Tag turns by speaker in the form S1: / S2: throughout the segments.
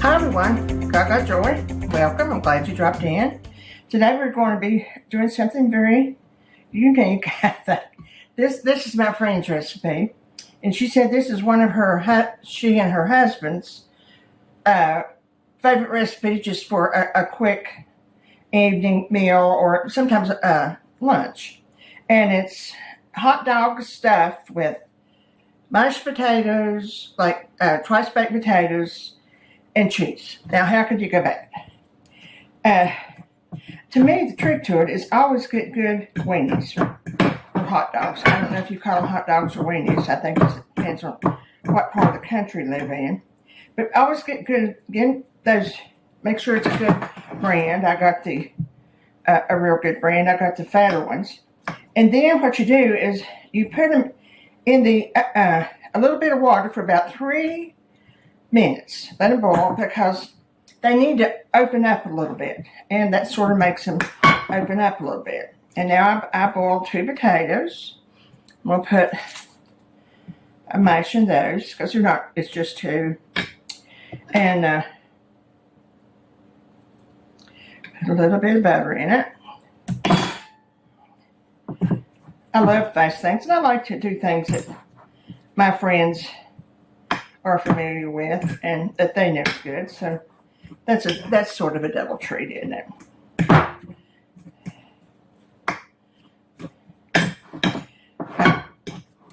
S1: Hi everyone, Gagajoy. Welcome, I'm glad you dropped in. Today we're going to be doing something very unique. This is my friend's recipe, and she said this is one of she and her husband's favorite recipes just for a quick evening meal or sometimes lunch. And it's hot dog stuffed with mashed potatoes, like twice-baked potatoes, and cheese. Now, how could you go back? To me, the trick to it is always get good weenies or hot dogs. I don't know if you call them hot dogs or weenies. I think it depends on what part of the country you live in. But always get good, get those, make sure it's a good brand. I got a real good brand. I got the fatter ones. And then what you do is you put them in a little bit of water for about 3 minutes. Let them boil because they need to open up a little bit, and that sort of makes them open up a little bit. And now I boiled 2 potatoes. We'll put a mash in those because they're not. It's just 2, and put a little bit of butter in it. I love fast things, and I like to do things that my friends are familiar with and that they know is good. So that's sort of a double treat, isn't it?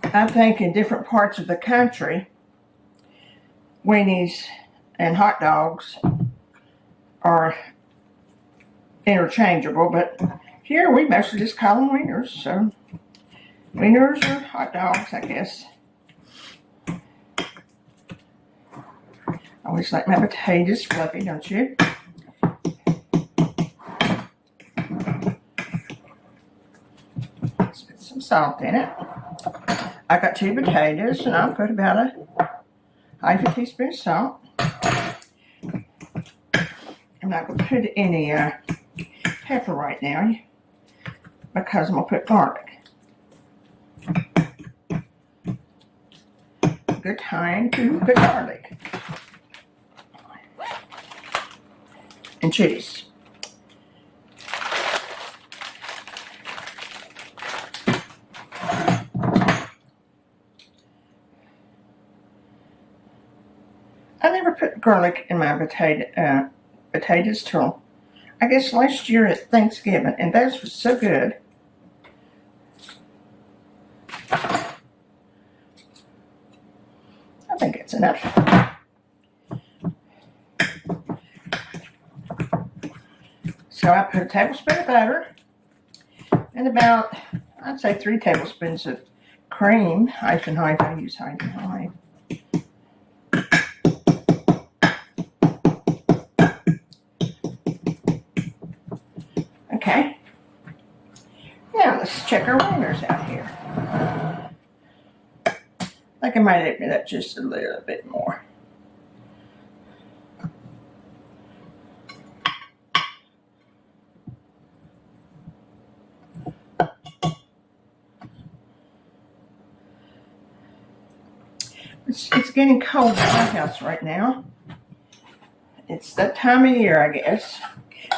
S1: I think in different parts of the country, weenies and hot dogs are interchangeable, but here we mostly just call them wieners. So wieners or hot dogs, I guess. I always like my potatoes fluffy, don't you? Let's put some salt in it. I got 2 potatoes, and I'll put about a half a teaspoon of salt. I'm not going to put any pepper right now because I'm going to put garlic. Good time to put garlic and cheese. I never put garlic in my potatoes till I guess last year at Thanksgiving, and those were so good. I think it's enough. So I put a tablespoon of butter and about, I'd say 3 tablespoons of cream. Half and half. I use half and half. Okay. Now let's check our wieners out here. I think I might open it up just a little bit more. It's getting cold in my house right now. It's that time of year, I guess.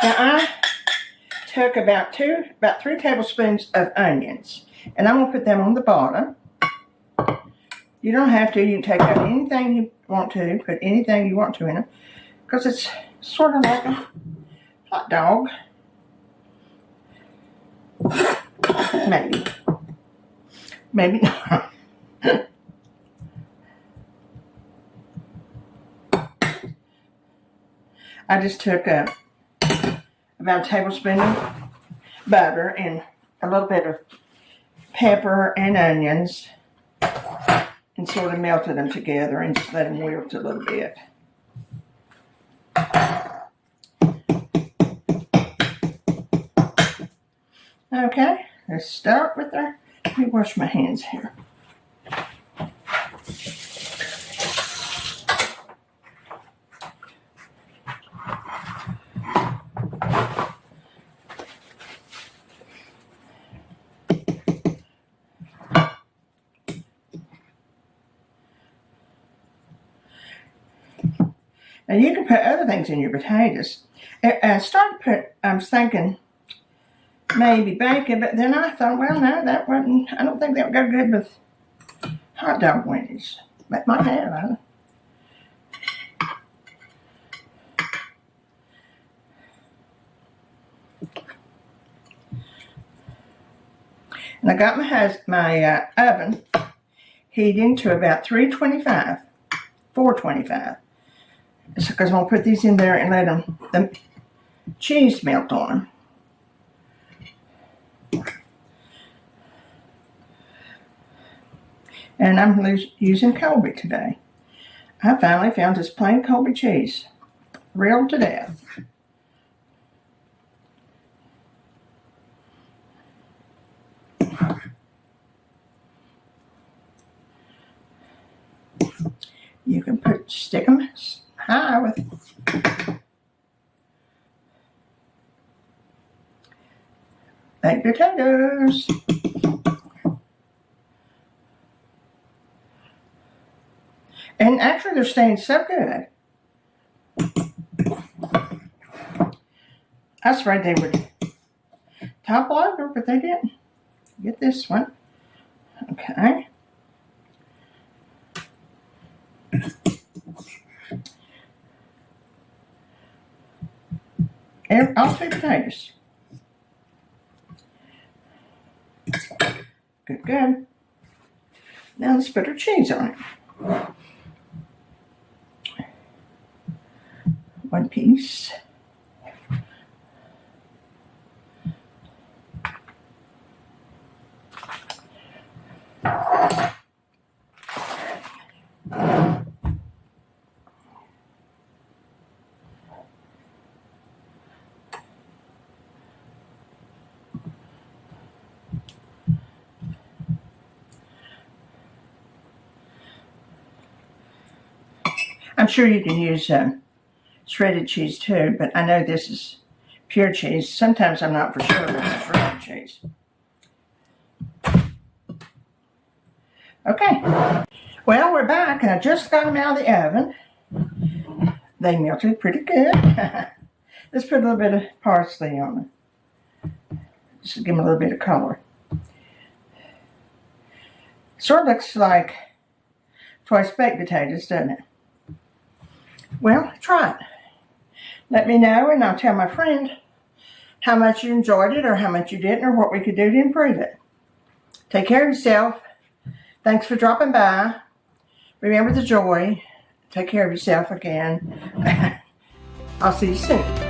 S1: Now I took about 3 tablespoons of onions, and I'm gonna put them on the bottom. You don't have to. You can take out anything you want to, put anything you want to in them, because it's sort of like a hot dog. Maybe not. I just took about a tablespoon of butter and a little bit of pepper and onions and sort of melted them together and just let them wilt a little bit. Okay, let's start with let me wash my hands here. And you can put other things in your potatoes. I was thinking maybe bacon, but then I thought, well, no, I don't think that would go good with hot dog weenies. That might have, I don't know. And I got my oven heating to about 425. Because I'm going to put these in there and let the cheese melt on them. And I'm using Colby today. I finally found this plain Colby cheese. Real to death. You can stick them high with baked potatoes. And actually they're staying so good. I was afraid they would topple over, but they didn't. Get this one. Okay. And all 2 potatoes. Good, good. Now let's put our cheese on it. 1 piece. I'm sure you can use shredded cheese too, but I know this is pure cheese. Sometimes I'm not for sure if it's shredded cheese. Okay, well, we're back, and I just got them out of the oven. They melted pretty good. Let's put a little bit of parsley on them. Just to give them a little bit of color. Sort of looks like twice baked potatoes, doesn't it? Well, try it. Let me know, and I'll tell my friend how much you enjoyed it or how much you didn't or what we could do to improve it. Take care of yourself. Thanks for dropping by. Remember the joy. Take care of yourself again. I'll see you soon.